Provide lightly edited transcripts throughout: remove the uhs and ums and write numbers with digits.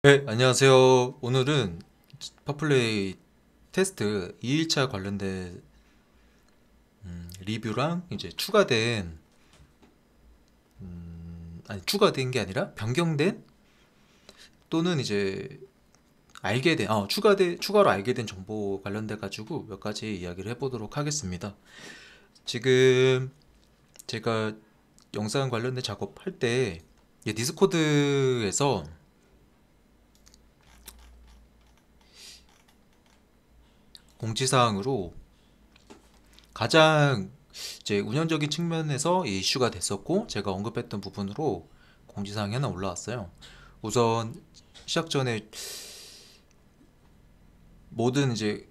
네, 안녕하세요. 오늘은 파플레이 테스트 2일차 관련된 리뷰랑 이제 추가된 게 아니라 변경된 또는 이제 추가로 알게 된 정보 관련돼 가지고 몇 가지 이야기를 해보도록 하겠습니다. 지금 제가 영상 관련된 작업할 때 디스코드에서 공지사항으로 가장 이제 운영적인 측면에서 이슈가 됐었고 제가 언급했던 부분으로 공지사항이 하나 올라왔어요. 우선 시작 전에 모든 이제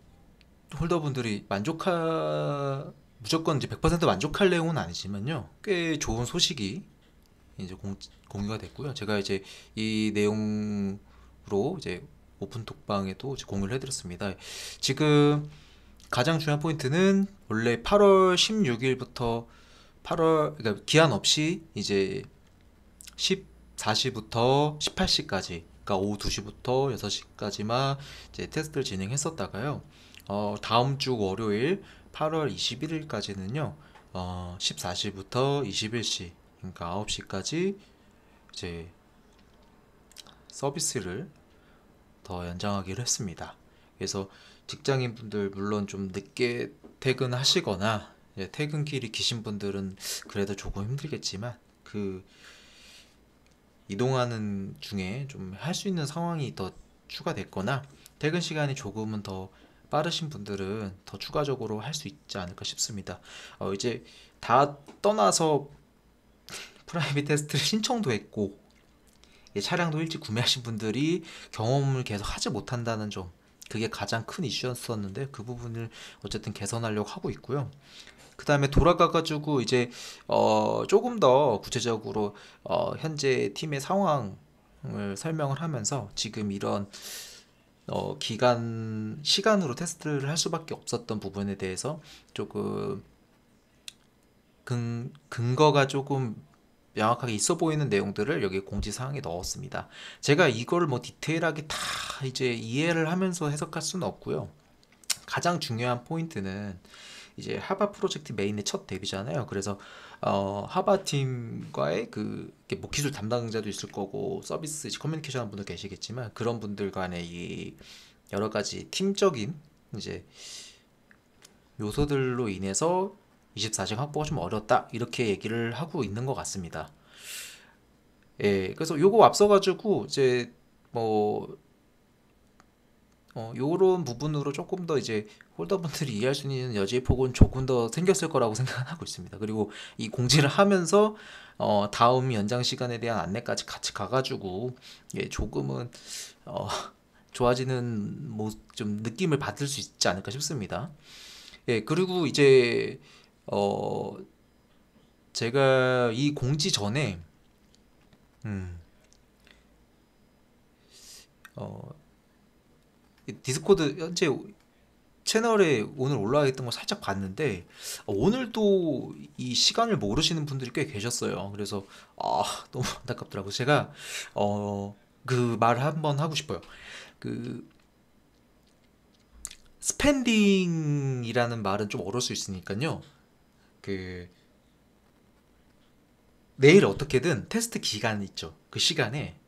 홀더분들이 무조건 이제 100% 만족할 내용은 아니지만요. 꽤 좋은 소식이 이제 공유가 됐고요. 제가 이제 이 내용으로 이제 오픈 톡방에도 이제 공유를 해드렸습니다. 지금 가장 중요한 포인트는 원래 8월 16일부터 그러니까 기한 없이 이제 14시부터 18시까지, 그러니까 오후 2시부터 6시까지만 이제 테스트를 진행했었다가요. 다음 주 월요일 8월 21일까지는요. 14시부터 21시, 그러니까 9시까지 이제 서비스를 더 연장하기로 했습니다. 그래서 직장인분들 물론 좀 늦게 퇴근하시거나 퇴근길이 기신 분들은 그래도 조금 힘들겠지만 그 이동하는 중에 좀 할 수 있는 상황이 더 추가됐거나 퇴근 시간이 조금은 더 빠르신 분들은 더 추가적으로 할 수 있지 않을까 싶습니다. 이제 다 떠나서 프라이빗 테스트를 신청도 했고 차량도 일찍 구매하신 분들이 경험을 계속 하지 못한다는 점, 그게 가장 큰 이슈였었는데 그 부분을 어쨌든 개선하려고 하고 있고요. 그 다음에 돌아가가지고 이제 조금 더 구체적으로 현재 팀의 상황을 설명을 하면서 지금 이런 시간으로 테스트를 할 수밖에 없었던 부분에 대해서 조금 근거가 조금 명확하게 있어 보이는 내용들을 여기 공지사항에 넣었습니다. 제가 이걸 뭐 디테일하게 다 이제 이해를 하면서 해석할 수는 없고요. 가장 중요한 포인트는 이제 하바 프로젝트 메인의 첫 데뷔잖아요. 그래서 하바 팀과의 뭐 기술 담당자도 있을 거고 서비스 커뮤니케이션 하는 분도 계시겠지만 그런 분들 간의 이 여러 가지 팀적인 이제 요소들로 인해서 24시간 확보가 좀 어렵다 이렇게 얘기를 하고 있는 것 같습니다. 예, 그래서 요거 앞서가지고 이제 뭐 요런 부분으로 조금 더 이제 홀더분들이 이해할 수 있는 여지의 폭은 조금 더 생겼을 거라고 생각하고 있습니다. 그리고 이 공지를 하면서 다음 연장 시간에 대한 안내까지 같이 가가지고 조금은 어, 좋아지는 뭐 좀 느낌을 받을 수 있지 않을까 싶습니다. 예, 그리고 이제 어, 제가 이 공지 전에 음, 어, 디스코드 현재 채널에 오늘 올라와 있던 거 살짝 봤는데 오늘도 이 시간을 모르시는 분들이 꽤 계셨어요. 그래서 너무 안타깝더라고요. 제가 그 말을 한번 하고 싶어요. 그 스펜딩이라는 말은 좀 어려울 수 있으니까요. 그 내일 어떻게든 테스트 기간 있죠. 그 시간에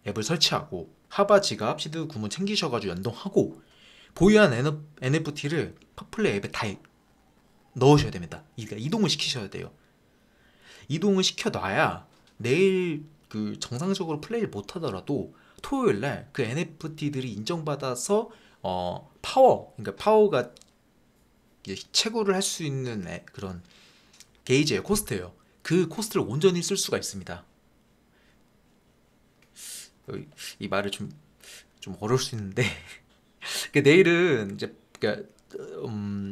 앱을 설치하고 하바 지갑, 시드 구문 챙기셔가지고 연동하고 보유한 NFT를 퍼플레이 앱에 다 넣으셔야 됩니다. 그러니까 이동을 시키셔야 돼요. 이동을 시켜놔야 내일 그 정상적으로 플레이를 못하더라도 토요일 날 그 NFT들이 인정받아서 그러니까 파워가 채굴을 할 수 있는 그런 게이지예요, 코스트예요. 그 코스트를 온전히 쓸 수가 있습니다. 이 말을 좀 어려울 수 있는데 내일은 이제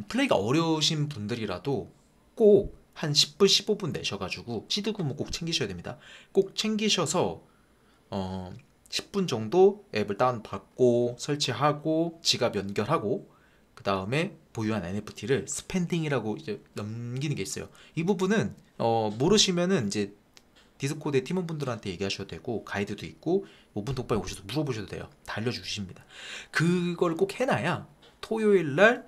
플레이가 어려우신 분들이라도 꼭 한 10분, 15분 내셔가지고 시드 구문 꼭 챙기셔야 됩니다. 꼭 챙기셔서 10분 정도 앱을 다운받고 설치하고 지갑 연결하고 그 다음에 보유한 NFT를 스펜딩이라고 이제 넘기는 게 있어요. 이 부분은 모르시면은 이제 디스코드의 팀원분들한테 얘기하셔도 되고 가이드도 있고 5분 독방에 오셔서 물어보셔도 돼요. 다 알려주십니다. 그걸 꼭 해놔야 토요일 날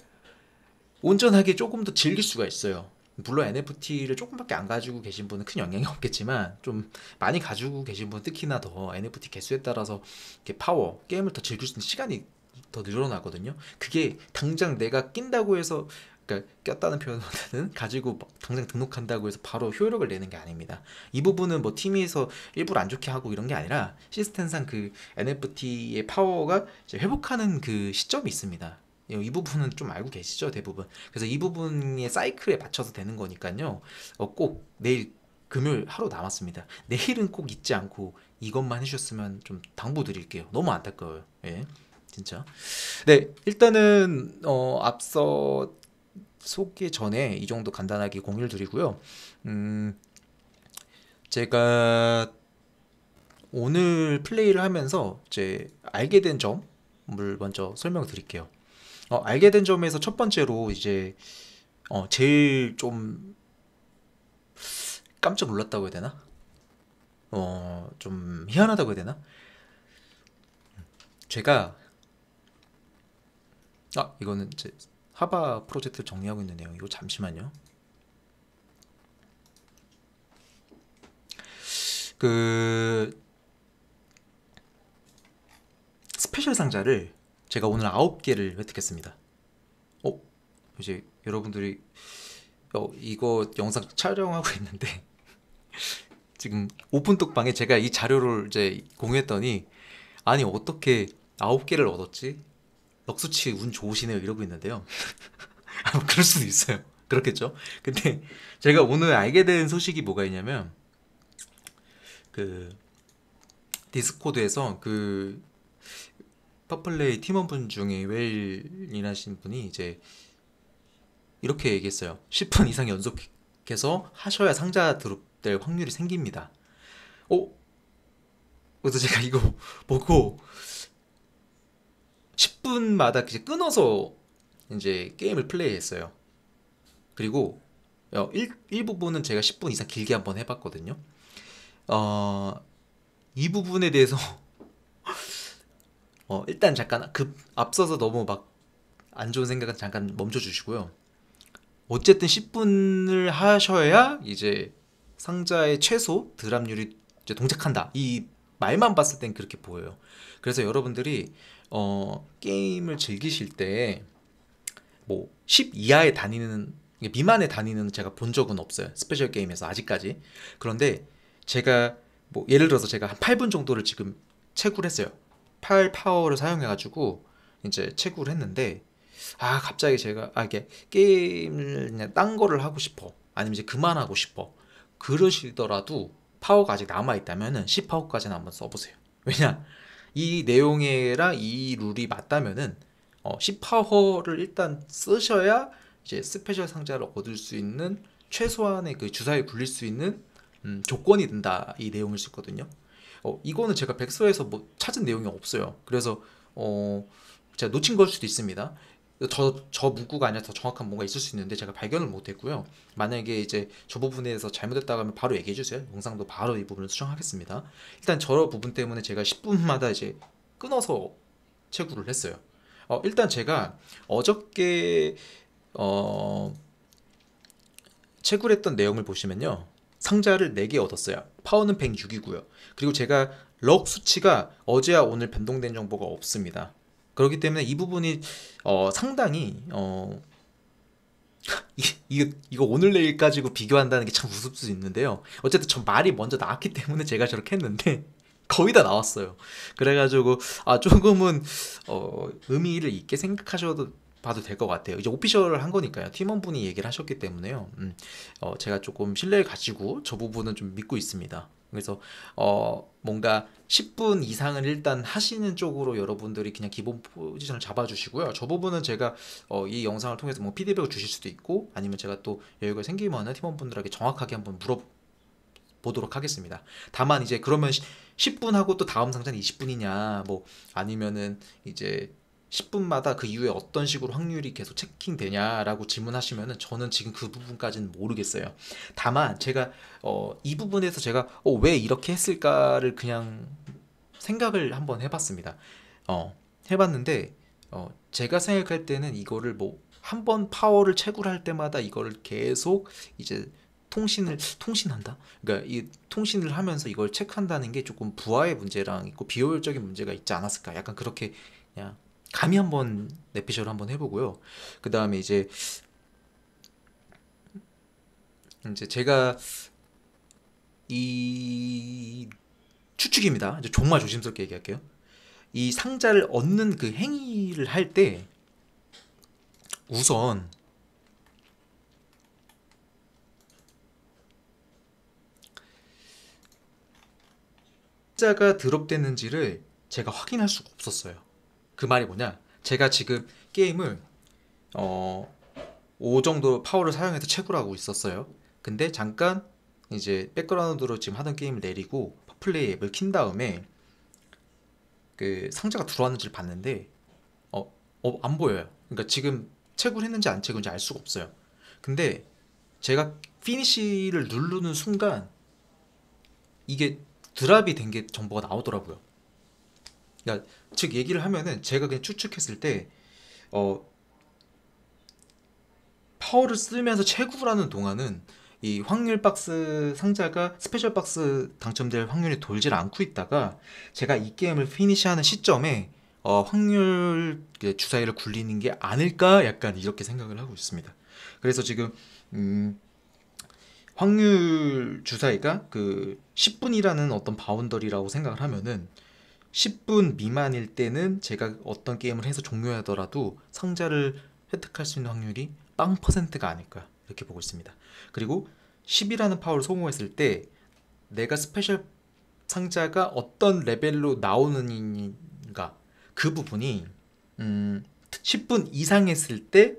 온전하게 조금 더 즐길 수가 있어요. 물론 NFT를 조금밖에 안 가지고 계신 분은 큰 영향이 없겠지만 좀 많이 가지고 계신 분은 특히나 더 NFT 개수에 따라서 이렇게 파워, 게임을 더 즐길 수 있는 시간이 더 늘어나거든요. 그게 당장 내가 낀다고 해서, 그러니까 꼈다는 표현보다는 가지고 당장 등록한다고 해서 바로 효력을 내는 게 아닙니다. 이 부분은 뭐 팀에서 일부러 안 좋게 하고 이런 게 아니라 시스템상 그 NFT의 파워가 이제 회복하는 그 시점이 있습니다. 이 부분은 좀 알고 계시죠, 대부분. 그래서 이 부분의 사이클에 맞춰서 되는 거니까요. 꼭 내일 금요일 하루 남았습니다. 내일은 꼭 잊지 않고 이것만 해주셨으면 좀 당부드릴게요. 너무 안타까워요. 예, 진짜. 네, 일단은 앞서 소개 전에 이 정도 간단하게 공유를 드리고요. 제가 오늘 플레이를 하면서 이제 알게 된 점을 먼저 설명드릴게요. 알게 된 점에서 첫 번째로 이제 제일 좀 깜짝 놀랐다고 해야 되나? 좀 희한하다고 해야 되나? 제가 이거는 이제 하바 프로젝트를 정리하고 있는 내용. 이거 잠시만요. 그 스페셜 상자를 제가 오늘 9개를 획득했습니다. 이제 여러분들이 이거 영상 촬영하고 있는데 지금 오픈톡방에 제가 이 자료를 이제 공유했더니 아니 어떻게 9개를 얻었지? 럭수치 운 좋으시네요 이러고 있는데요. 뭐 그럴 수도 있어요. 그렇겠죠? 근데 제가 오늘 알게 된 소식이 뭐가 있냐면 그 디스코드에서 그 퍼플레이 팀원분 중에 웨일이라신 분이 이제 이렇게 얘기했어요. 10분 이상 연속해서 하셔야 상자 드롭될 확률이 생깁니다. 그래서 제가 이거 보고 10분마다 이제 끊어서 이제 게임을 플레이했어요. 그리고 일부분은 제가 10분 이상 길게 한번 해봤거든요. 이 부분에 대해서 일단 잠깐 앞서서 너무 막 안 좋은 생각은 잠깐 멈춰 주시고요. 어쨌든 10분을 하셔야 이제 상자의 최소 드랍률이 이제 동작한다. 이 말만 봤을 땐 그렇게 보여요. 그래서 여러분들이 게임을 즐기실 때 뭐 10 이하에 다니는 미만에 다니는 제가 본 적은 없어요. 스페셜 게임에서 아직까지. 그런데 제가 뭐 예를 들어서 제가 한 8분 정도를 지금 채굴 했어요. 8 파워를 사용해 가지고 이제 채굴 했는데 갑자기 제가 이게 게임을 그냥 딴 거를 하고 싶어. 아니면 이제 그만하고 싶어. 그러시더라도 파워가 아직 남아 있다면은 10 파워까지는 한번 써보세요. 왜냐? 이 내용이랑 이 룰이 맞다면은 10 파워를 일단 쓰셔야 이제 스페셜 상자를 얻을 수 있는 최소한의 그 주사위에 굴릴 수 있는 조건이 된다. 이 내용일 수 있거든요. 이거는 제가 백서에서 뭐 찾은 내용이 없어요. 그래서 제가 놓친 걸 수도 있습니다. 저 문구가 아니라 더 정확한 뭔가 있을 수 있는데 제가 발견을 못했고요. 만약에 이제 저 부분에 대해서 잘못했다고 하면 바로 얘기해 주세요. 영상도 바로 이 부분을 수정하겠습니다. 일단 저 부분 때문에 제가 10분마다 이제 끊어서 채굴을 했어요. 일단 제가 어저께 채굴했던 내용을 보시면요. 상자를 4개 얻었어요. 파워는 106이고요. 그리고 제가 럭 수치가 어제와 오늘 변동된 정보가 없습니다. 그렇기 때문에 이 부분이 상당히 이거 오늘 내일 가지고 비교한다는 게 참 우습 수 있는데요. 어쨌든 전 말이 먼저 나왔기 때문에 제가 저렇게 했는데 거의 다 나왔어요. 그래가지고 조금은 의미를 있게 생각하셔도 봐도 될 것 같아요. 이제 오피셜을 한 거니까요. 팀원분이 얘기를 하셨기 때문에요. 제가 조금 신뢰를 가지고 저 부분은 좀 믿고 있습니다. 그래서 뭔가 10분 이상을 일단 하시는 쪽으로 여러분들이 그냥 기본 포지션을 잡아주시고요. 저 부분은 제가 이 영상을 통해서 뭐 피드백을 주실 수도 있고 아니면 제가 또 여유가 생기면 팀원분들에게 정확하게 한번 물어보도록 하겠습니다. 다만 이제 그러면 10분 하고 또 다음 상자는 20분이냐 뭐 아니면은 이제 10분마다 그 이후에 어떤 식으로 확률이 계속 체킹되냐라고 질문하시면은 저는 지금 그 부분까지는 모르겠어요. 다만 제가 이 부분에서 제가 왜 이렇게 했을까를 그냥 생각을 한번 해봤습니다. 해봤는데 제가 생각할 때는 이거를 뭐 한 번 파워를 채굴할 때마다 이거를 계속 이제 통신한다. 그러니까 이 통신을 하면서 이걸 체크한다는 게 조금 부하의 문제랑 있고 비효율적인 문제가 있지 않았을까. 약간 그렇게 그냥 감히 한번 내피셜을 한번 해보고요. 그 다음에 이제 제가 이 추측입니다. 이제 정말 조심스럽게 얘기할게요. 이 상자를 얻는 그 행위를 할 때 우선 상자가 드롭됐는지를 제가 확인할 수가 없었어요. 그 말이 뭐냐? 제가 지금 게임을 어, 5 정도 파워를 사용해서 채굴하고 있었어요. 근데 잠깐 이제 백그라운드로 지금 하던 게임을 내리고 플레이 앱을 킨 다음에 그 상자가 들어왔는지를 봤는데 안 보여요. 그러니까 지금 채굴했는지 안 채굴인지 알 수가 없어요. 근데 제가 피니시를 누르는 순간 이게 드랍이 된 게 정보가 나오더라고요. 그러니까 즉 얘기를 하면은 제가 그냥 추측했을 때 어, 파워를 쓰면서 채굴하는 동안은 이 확률 박스 상자가 스페셜 박스 당첨될 확률이 돌질 않고 있다가 제가 이 게임을 피니시하는 시점에 확률 주사위를 굴리는 게 아닐까 약간 이렇게 생각을 하고 있습니다. 그래서 지금 음, 확률 주사위가 그 10분이라는 어떤 바운더리라고 생각을 하면은 10분 미만일 때는 제가 어떤 게임을 해서 종료하더라도 상자를 획득할 수 있는 확률이 0%가 아닐까 이렇게 보고 있습니다. 그리고 10이라는 파워를 소모했을 때 내가 스페셜 상자가 어떤 레벨로 나오는가 그 부분이 10분 이상 했을 때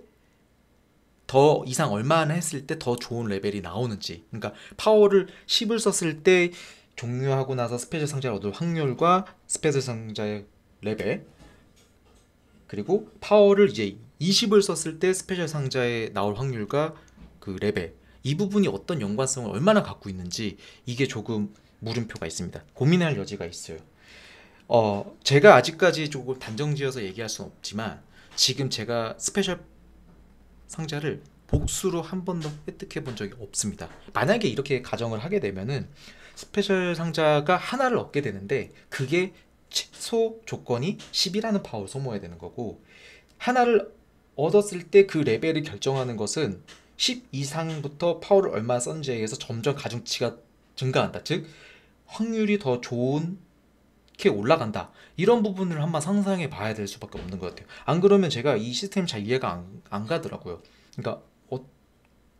더 이상 얼마나 했을 때 더 좋은 레벨이 나오는지, 그러니까 파워를 10을 썼을 때 종료하고 나서 스페셜 상자를 얻을 확률과 스페셜 상자의 레벨, 그리고 파워를 이제 20을 썼을 때 스페셜 상자에 나올 확률과 그 레벨, 이 부분이 어떤 연관성을 얼마나 갖고 있는지 이게 조금 물음표가 있습니다. 고민할 여지가 있어요. 제가 아직까지 조금 단정지어서 얘기할 수는 없지만 지금 제가 스페셜 상자를 복수로 한 번도 획득해 본 적이 없습니다. 만약에 이렇게 가정을 하게 되면은 스페셜 상자가 하나를 얻게 되는데 그게 최소 조건이 10이라는 파워를 소모해야 되는 거고, 하나를 얻었을 때 그 레벨을 결정하는 것은 10 이상부터 파워를 얼마나 썼는지에 의해서 점점 가중치가 증가한다. 즉 확률이 더 좋은 게 올라간다. 이런 부분을 한번 상상해 봐야 될 수밖에 없는 것 같아요. 안 그러면 제가 이 시스템 잘 이해가 안 가더라고요. 그러니까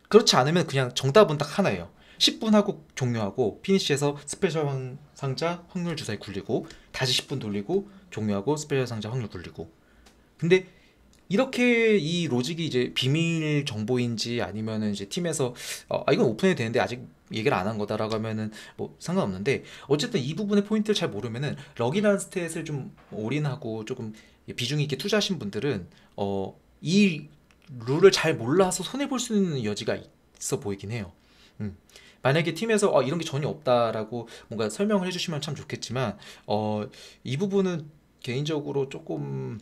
그렇지 않으면 그냥 정답은 딱 하나예요. 10분 하고 종료하고 피니시해서 스페셜 상자 확률 주사위 굴리고 다시 10분 돌리고 종료하고 스페셜 상자 확률 굴리고. 근데 이렇게 이 로직이 이제 비밀 정보인지 아니면은 이제 팀에서 이건 오픈해도 되는데 아직 얘기를 안 한 거다라고 하면은 뭐 상관없는데, 어쨌든 이 부분의 포인트를 잘 모르면은 럭이라는 스탯을 좀 올인하고 조금 비중 있게 투자하신 분들은 이 룰을 잘 몰라서 손해 볼 수 있는 여지가 있어 보이긴 해요. 음. 만약에 팀에서 이런 게 전혀 없다라고 뭔가 설명을 해주시면 참 좋겠지만 이 부분은 개인적으로 조금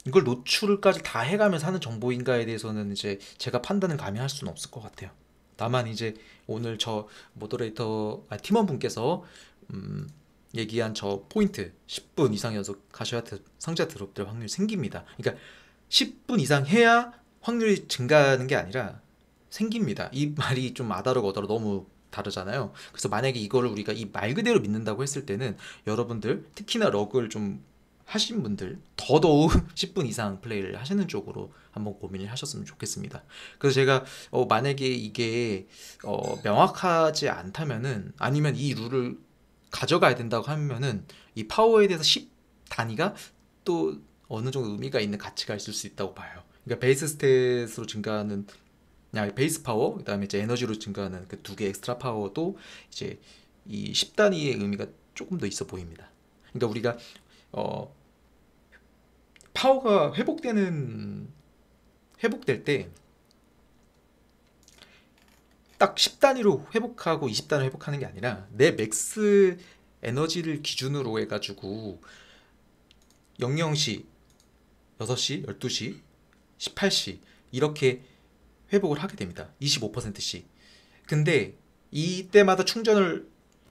이걸 노출까지 다 해가면서 하는 정보인가에 대해서는 이제 제가 판단을 감히 할 수는 없을 것 같아요. 다만 이제 오늘 저 모더레이터 팀원분께서 얘기한 저 포인트 10분 이상 연속 가셔야 상자 드롭될 확률이 생깁니다. 그러니까 10분 이상 해야 확률이 증가하는 게 아니라 생깁니다. 이 말이 좀 아다르고 어다르 너무 다르잖아요. 그래서 만약에 이거를 우리가 이 말 그대로 믿는다고 했을 때는 여러분들 특히나 럭을 좀 하신 분들 더더욱 10분 이상 플레이를 하시는 쪽으로 한번 고민을 하셨으면 좋겠습니다. 그래서 제가 만약에 이게 명확하지 않다면은, 아니면 이 룰을 가져가야 된다고 하면은 이 파워에 대해서 10 단위가 또 어느 정도 의미가 있는 가치가 있을 수 있다고 봐요. 그러니까 베이스 스탯으로 증가하는 베이스 파워, 그다음에 이제 에너지로 증가하는 그 두 개 엑스트라 파워도 이제 이 10단위의 의미가 조금 더 있어 보입니다. 그러니까 우리가 어, 파워가 회복될 때 딱 10단위로 회복하고 20단위로 회복하는 게 아니라 내 맥스 에너지를 기준으로 해가지고 00시, 6시, 12시, 18시 이렇게 회복을 하게 됩니다. 25%씩. 근데 이때마다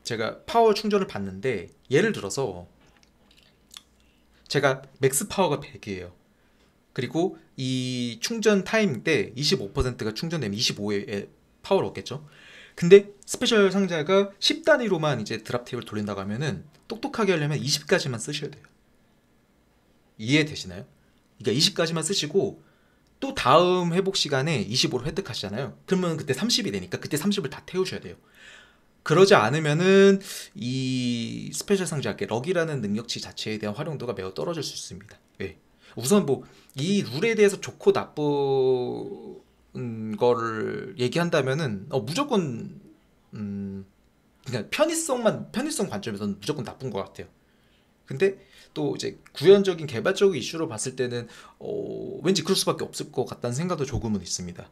제가 파워 충전을 받는데, 예를 들어서 제가 맥스 파워가 100이에요. 그리고 이 충전 타이밍 때 25%가 충전되면 25의 파워를 얻겠죠. 근데 스페셜 상자가 10단위로만 이제 드랍 탭을 돌린다고 하면은, 똑똑하게 하려면 20까지만 쓰셔야 돼요. 이해되시나요? 그러니까 20까지만 쓰시고 또 다음 회복 시간에 25로 획득하시잖아요. 그러면 그때 30이 되니까 그때 30을 다 태우셔야 돼요. 그러지 않으면은 이 스페셜 상자의 럭이라는 능력치 자체에 대한 활용도가 매우 떨어질 수 있습니다. 예. 우선 뭐 이 룰에 대해서 좋고 나쁜 거를 얘기한다면은 무조건 그냥 편의성 관점에서는 무조건 나쁜 것 같아요. 근데 또 이제 구현적인 개발적인 이슈로 봤을 때는 왠지 그럴 수밖에 없을 것 같다는 생각도 조금은 있습니다.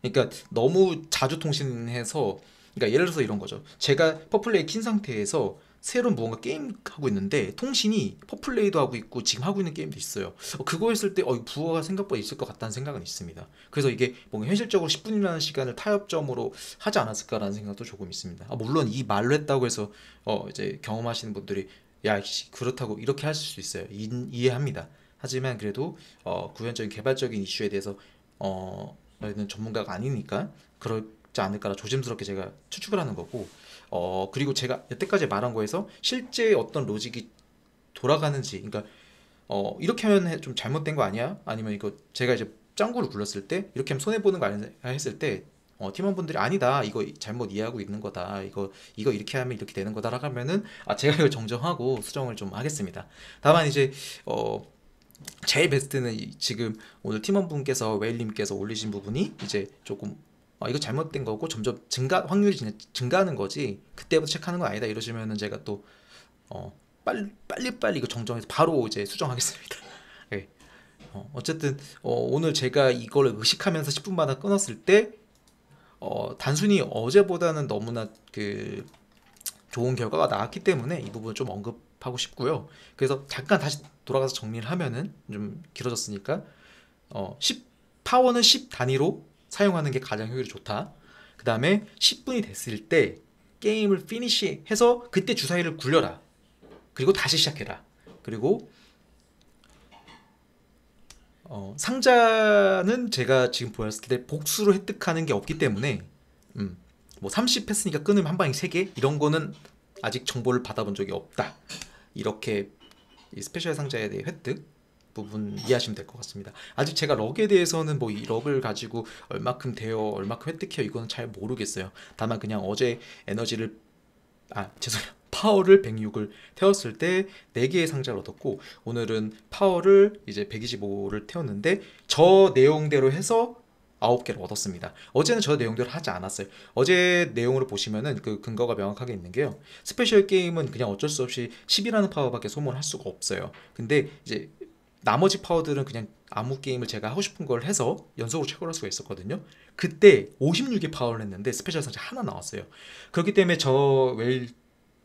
그러니까 너무 자주 통신해서, 그러니까 예를 들어서 이런 거죠. 제가 퍼플레이 킨 상태에서 새로운 무언가 게임 하고 있는데 통신이 퍼플레이도 하고 있고 지금 하고 있는 게임도 있어요. 그거 했을 때 부어가 생각보다 있을 것 같다는 생각은 있습니다. 그래서 이게 뭔가 현실적으로 10분이라는 시간을 타협점으로 하지 않았을까라는 생각도 조금 있습니다. 물론 이 말로 했다고 해서 이제 경험하시는 분들이 야 그렇다고 이렇게 하실 수 있어요. 이해합니다. 하지만 그래도 구현적인 개발적인 이슈에 대해서 저희는 전문가가 아니니까 그렇지 않을까라 조심스럽게 제가 추측을 하는 거고, 그리고 제가 여태까지 말한 거에서 실제 어떤 로직이 돌아가는지, 그러니까 이렇게 하면 좀 잘못된 거 아니야? 아니면 이거 제가 이제 짱구를 굴렸을 때 이렇게 하면 손해 보는 거 아니야 했을 때 팀원분들이 아니다, 이거 잘못 이해하고 있는 거다, 이거 이렇게 하면 이렇게 되는 거다라고 하면은 제가 이걸 정정하고 수정을 좀 하겠습니다. 다만 이제 제일 베스트는 지금 오늘 팀원분께서 웨일님께서 올리신 부분이 이제 조금 이거 잘못된 거고 점점 확률이 증가하는 거지 그때부터 체크하는 건 아니다 이러시면은 제가 또 빨리 이거 정정해서 바로 이제 수정하겠습니다. 네. 어쨌든 오늘 제가 이걸 의식하면서 10분마다 끊었을 때 단순히 어제보다는 너무나 좋은 결과가 나왔기 때문에 이 부분 좀 언급하고 싶고요. 그래서 잠깐 다시 돌아가서 정리를 하면은 좀 길어졌으니까 10파워는 10 단위로 사용하는 게 가장 효율이 좋다. 그 다음에 10분이 됐을 때 게임을 피니시 해서 그때 주사위를 굴려라. 그리고 다시 시작해라. 그리고 상자는 제가 지금 보였을 때 복수로 획득하는 게 없기 때문에 뭐 30 했으니까 끊으면 한 방에 3개 이런 거는 아직 정보를 받아본 적이 없다. 이렇게 이 스페셜 상자에 대해 획득 부분 이해하시면 될 것 같습니다. 아직 제가 럭에 대해서는 뭐 이 럭을 가지고 얼마큼 돼요, 얼마큼 획득해요 이거는 잘 모르겠어요. 다만 그냥 어제 죄송해요. 파워를 106을 태웠을 때 4개의 상자를 얻었고, 오늘은 파워를 이제 125를 태웠는데 저 내용대로 해서 9개를 얻었습니다. 어제는 저 내용대로 하지 않았어요. 어제 내용으로 보시면은 그 근거가 명확하게 있는 게요. 스페셜 게임은 그냥 어쩔 수 없이 10이라는 파워밖에 소모를 할 수가 없어요. 근데 이제 나머지 파워들은 그냥 아무 게임을 제가 하고 싶은 걸 해서 연속으로 체결할 수가 있었거든요. 그때 56의 파워를 했는데 스페셜 상자 하나 나왔어요. 그렇기 때문에 저 웰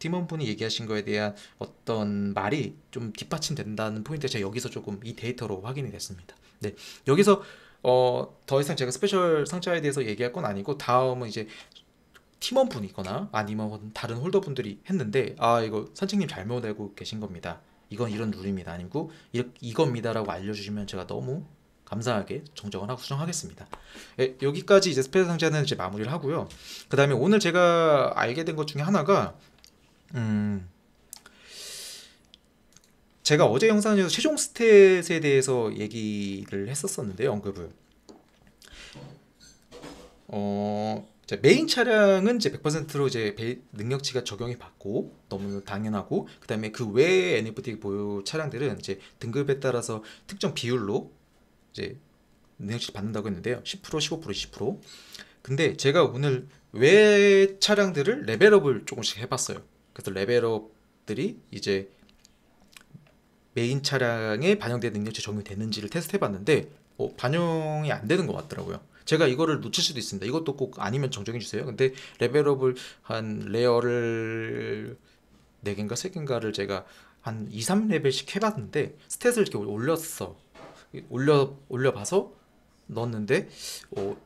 팀원분이 얘기하신 거에 대한 어떤 말이 좀 뒷받침된다는 포인트가 제가 여기서 조금 이 데이터로 확인이 됐습니다. 네, 여기서 더 이상 제가 스페셜 상자에 대해서 얘기할 건 아니고, 다음은 이제 팀원분이거나 아니면 다른 홀더분들이 했는데 이거 선생님 잘못 알고 계신 겁니다, 이건 이런 룰입니다, 아니고 이겁니다 라고 알려주시면 제가 너무 감사하게 정정을 하고 수정하겠습니다. 여기까지 이제 스페셜 상자는 이제 마무리를 하고요. 그 다음에 오늘 제가 알게 된 것 중에 하나가 제가 어제 영상에서 최종 스탯에 대해서 얘기를 했었었는데요, 언급을. 이제 메인 차량은 이제 100%로 이제 능력치가 적용이 받고 너무 당연하고, 그 다음에 그 외의 NFT 보유 차량들은 이제 등급에 따라서 특정 비율로 이제 능력치 받는다고 했는데요. 10%, 15%, 20%. 근데 제가 오늘 외 차량들을 레벨업을 조금씩 해봤어요. 그래서 레벨업들이 이제 메인 차량에 반영된 능력치 적용이 되는지를 테스트 해봤는데 반영이 안 되는 것 같더라고요. 제가 이거를 놓칠 수도 있습니다. 이것도 꼭 아니면 정정해 주세요. 근데 레벨업을 한 레어를 4개인가 3개인가를 제가 한 2, 3레벨씩 해봤는데 스탯을 이렇게 올려봐서 넣었는데 어,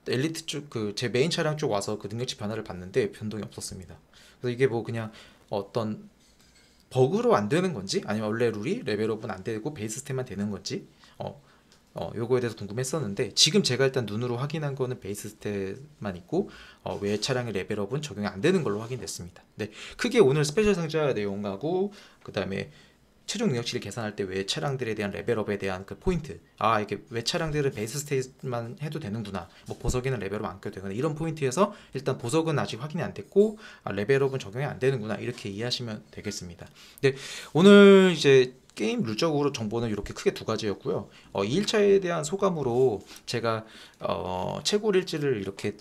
엘리트 쪽 그 제 메인 차량 쪽 와서 그 능력치 변화를 봤는데 변동이 없었습니다. 그래서 이게 뭐 그냥 어떤 버그로 안 되는 건지 아니면 원래 룰이 레벨업은 안 되고 베이스 스탯만 되는 건지 어, 요거에 대해서 궁금했었는데 지금 제가 일단 눈으로 확인한 거는 베이스 스탯만 있고 외 차량의 레벨업은 적용이 안 되는 걸로 확인됐습니다. 네, 크게 오늘 스페셜 상자 내용하고 그 다음에 최종 능력치를 계산할 때 외 차량들에 대한 레벨업에 대한 그 포인트, 이게 외 차량들은 베이스 스테이트만 해도 되는구나, 뭐 보석에는 레벨업 안 껴도 되구나, 이런 포인트에서 일단 보석은 아직 확인이 안 됐고 레벨업은 적용이 안 되는구나, 이렇게 이해하시면 되겠습니다. 네, 오늘 이제 게임 룰적으로 정보는 이렇게 크게 두 가지였고요. 2일차에 대한 소감으로 제가 채굴 일지를 이렇게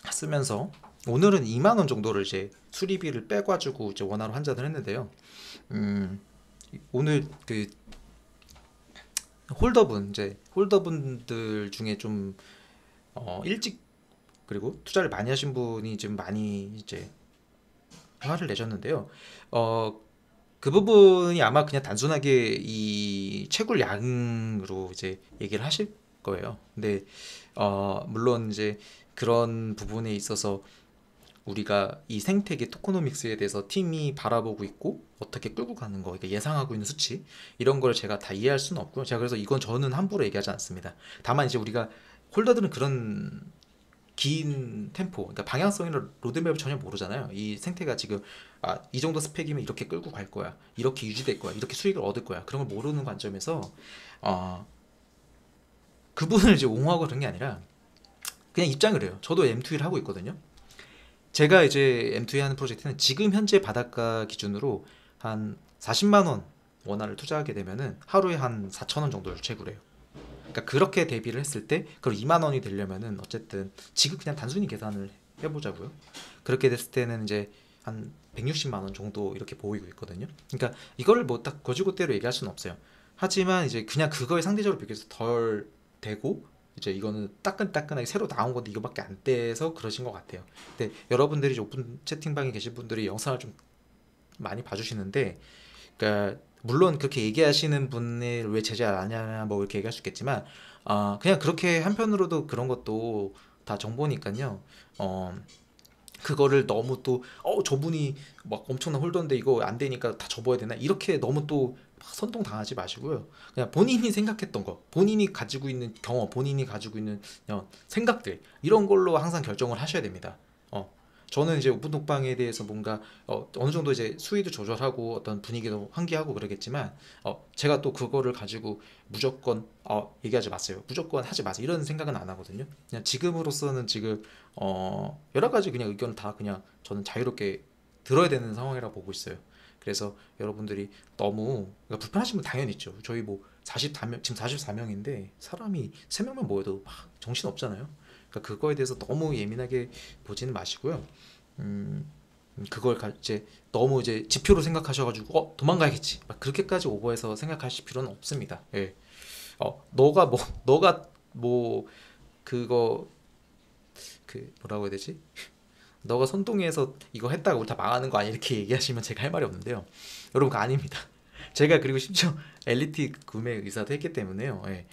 쓰면서 오늘은 2만 원 정도를 이제 수리비를 빼가지고 이제 원화로 환전을 했는데요. 음, 오늘 그 홀더분들 중에 좀 일찍 그리고 투자를 많이 하신 분이 좀 많이 이제 화를 내셨는데요. 어, 그 부분이 아마 그냥 단순하게 이 채굴 양으로 이제 얘기를 하실 거예요. 근데 물론 이제 그런 부분에 있어서 우리가 이 생태계 토코노믹스에 대해서 팀이 바라보고 있고 어떻게 끌고 가는 거, 그러니까 예상하고 있는 수치, 이런 걸 제가 다 이해할 수는 없고요. 제가 그래서 이건 저는 함부로 얘기하지 않습니다. 다만 이제 우리가 홀더들은 그런 긴 템포, 그러니까 방향성이나 로드맵을 전혀 모르잖아요. 이 생태가 지금 이 정도 스펙이면 이렇게 끌고 갈 거야, 이렇게 유지될 거야, 이렇게 수익을 얻을 거야, 그런 걸 모르는 관점에서 어, 그분을 이제 옹호하고 그런 게 아니라 그냥 입장을 해요. 저도 M2를 하고 있거든요. 제가 이제 M2에 하는 프로젝트는 지금 현재 바닷가 기준으로 한 40만 원 원화를 투자하게 되면은 하루에 한 4천 원 정도를 채굴해요. 그러니까 그렇게 대비를 했을 때 그럼 2만 원이 되려면은 어쨌든 지금 그냥 단순히 계산을 해보자고요. 그렇게 됐을 때는 이제 한 160만 원 정도 이렇게 보이고 있거든요. 그러니까 이거를 뭐 딱 거지고대로 얘기할 수는 없어요. 하지만 이제 그냥 그거에 상대적으로 비교해서 덜 되고 이제 이거는 따끈따끈하게 새로 나온 건데 이거밖에 안 돼서 그러신 것 같아요. 근데 여러분들이 이제 오픈 채팅방에 계신 분들이 영상을 좀 많이 봐주시는데, 그러니까 물론 그렇게 얘기하시는 분을 왜 제재 안 하냐 뭐 이렇게 얘기할 수 있겠지만 그냥 그렇게 한편으로도 그런 것도 다 정보니까요. 그거를 너무 또 저분이 막 엄청난 홀더인데 이거 안 되니까 다 접어야 되나 이렇게 너무 또 선동 당하지 마시고요. 그냥 본인이 생각했던 거, 본인이 가지고 있는 경험, 본인이 가지고 있는 생각들, 이런 걸로 항상 결정을 하셔야 됩니다. 저는 이제 오픈 독방에 대해서 뭔가 어느 정도 이제 수위도 조절하고 어떤 분위기도 환기하고 그러겠지만 제가 또 그거를 가지고 무조건 얘기하지 마세요, 무조건 하지 마세요, 이런 생각은 안 하거든요. 그냥 지금으로서는 지금 여러 가지 그냥 의견을 다 그냥 저는 자유롭게 들어야 되는 상황이라고 보고 있어요. 그래서 여러분들이 너무 그러니까 불편하신 분 당연히 있죠. 저희 뭐 44명, 지금 44명인데 사람이 3명만 모여도 막 정신 없잖아요. 그러니까 그거에 대해서 너무 예민하게 보지는 마시고요. 음, 이제 너무 이제 지표로 생각하셔가지고 도망가야겠지 막 그렇게까지 오버해서 생각하실 필요는 없습니다. 예. 너가 뭐 그거 그 뭐라고 해야 되지? 너가 선동해서 이거 했다가 우리 다 망하는 거 아니야? 이렇게 얘기하시면 제가 할 말이 없는데요. 여러분 그거 아닙니다. 제가 그리고 심지어 엘리트 구매 의사도 했기 때문에요. 예.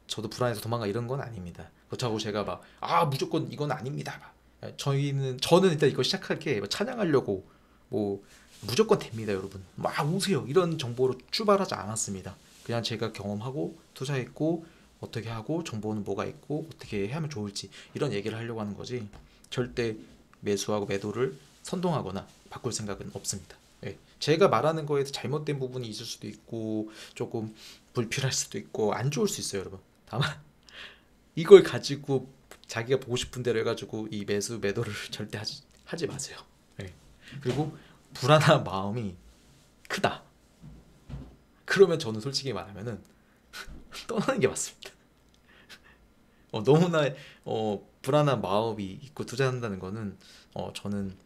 저도 불안해서 도망가 이런 건 아닙니다. 그렇다고 제가 막 무조건 이건 아닙니다. 막. 저는 일단 이거 시작할 게 찬양하려고 뭐 무조건 됩니다, 여러분. 막 오세요. 이런 정보로 출발하지 않았습니다. 그냥 제가 경험하고 투자했고 어떻게 하고 정보는 뭐가 있고 어떻게 하면 좋을지 이런 얘기를 하려고 하는 거지. 절대 매수하고 매도를 선동하거나 바꿀 생각은 없습니다. 예. 제가 말하는 거에서 잘못된 부분이 있을 수도 있고 조금 불필요할 수도 있고 안 좋을 수 있어요, 여러분. 다만 이걸 가지고 자기가 보고 싶은 대로 해가지고 이 매수 매도를 절대 하지 마세요. 예. 그리고 불안한 마음이 크다. 그러면 저는 솔직히 말하면은 떠나는 게 맞습니다. 너무나 불안한 마음이 있고 투자한다는 거는 저는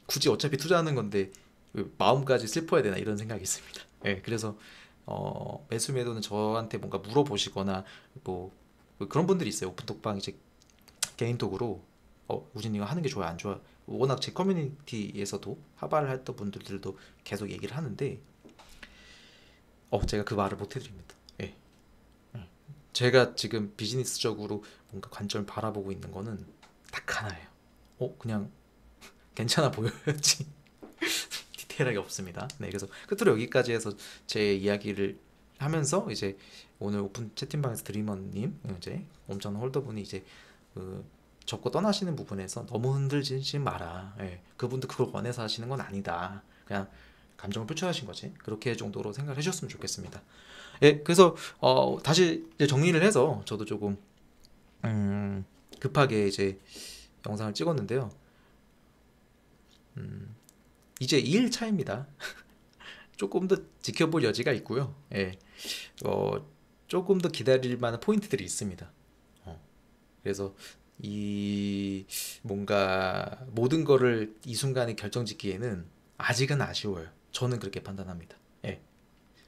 굳이 어차피 투자하는 건데 마음까지 슬퍼야 되나 이런 생각이 있습니다. 예, 그래서 매수 매도는 저한테 뭔가 물어보시거나 뭐 그런 분들이 있어요. 오픈톡방 이제 개인톡으로 우진 이거 하는 게 좋아 안 좋아. 워낙 제 커뮤니티에서도 하바를 했던 분들도 계속 얘기를 하는데 제가 그 말을 못 해드립니다. 예. 제가 지금 비즈니스적으로 뭔가 관점을 바라보고 있는 거는 딱 하나예요. 그냥 괜찮아 보여야지. 디테일하게 없습니다. 네, 그래서 끝으로 여기까지 해서 제 이야기를 하면서 이제 오늘 오픈 채팅방에서 드리머님 이제 엄청난 홀더분이 이제 그 접고 떠나시는 부분에서 너무 흔들리지 마라. 예, 그분도 그걸 원해서 하시는 건 아니다. 그냥 감정을 표출하신 거지. 그렇게 정도로 생각을 해주셨으면 좋겠습니다. 예, 그래서 다시 이제 정리를 해서 저도 조금 급하게 이제 영상을 찍었는데요. 이제 2일 차입니다. 조금 더 지켜볼 여지가 있고요. 예, 조금 더 기다릴 만한 포인트들이 있습니다. 그래서 이 뭔가 모든 거를 이 순간에 결정짓기에는 아직은 아쉬워요. 저는 그렇게 판단합니다. 예,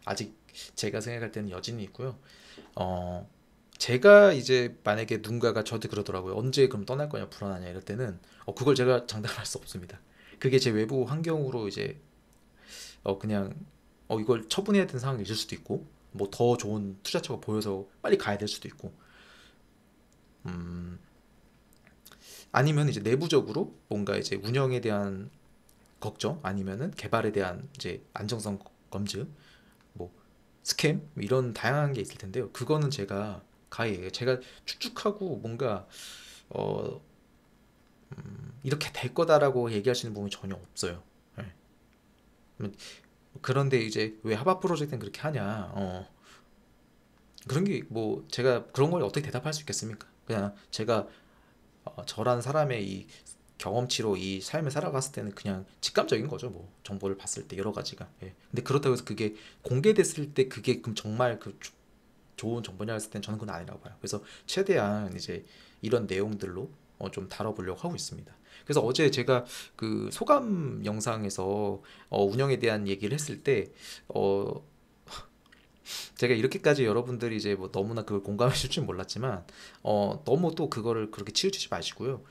아직 제가 생각할 때는 여진이 있고요. 제가 이제 만약에 누군가가 저한테 그러더라고요. 언제 그럼 떠날 거냐 불안하냐 이럴 때는 그걸 제가 장담할 수 없습니다. 그게 제 외부 환경으로 이제 그냥 이걸 처분해야 되는 상황이 있을 수도 있고 뭐 더 좋은 투자처가 보여서 빨리 가야 될 수도 있고 아니면 이제 내부적으로 뭔가 이제 운영에 대한 걱정 아니면은 개발에 대한 이제 안정성 검증 뭐 스캠 뭐 이런 다양한 게 있을 텐데요. 그거는 제가 가히 제가 축축하고 뭔가 어 이렇게 될 거다라고 얘기하시는 부분이 전혀 없어요. 예. 그런데 이제 왜 하바 프로젝트는 그렇게 하냐? 그런 게 뭐 제가 그런 걸 어떻게 대답할 수 있겠습니까? 그냥 제가 저란 사람의 이 경험치로 이 삶을 살아갔을 때는 그냥 직감적인 거죠. 뭐 정보를 봤을 때 여러 가지가. 예. 근데 그렇다고 해서 그게 공개됐을 때 그게 그럼 정말 좋은 정보냐 했을 땐 저는 그건 아니라고 봐요. 그래서 최대한 이제 이런 내용들로 좀 다뤄보려고 하고 있습니다. 그래서 어제 제가 그 소감 영상에서 운영에 대한 얘기를 했을 때 제가 이렇게까지 여러분들이 이제 뭐 너무나 그걸 공감해 줄 줄 몰랐지만 너무 또 그거를 그렇게 치우치지 마시고요.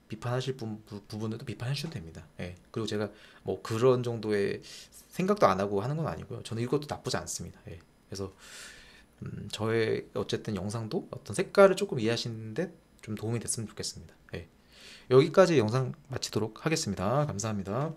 비판하실 부분도 비판해 주셔도 됩니다. 예. 그리고 제가 뭐 그런 정도의 생각도 안 하고 하는 건 아니고요. 저는 이것도 나쁘지 않습니다. 예. 그래서 저의 어쨌든 영상도 어떤 색깔을 조금 이해하시는데 좀 도움이 됐으면 좋겠습니다. 예. 여기까지 영상 마치도록 하겠습니다. 감사합니다.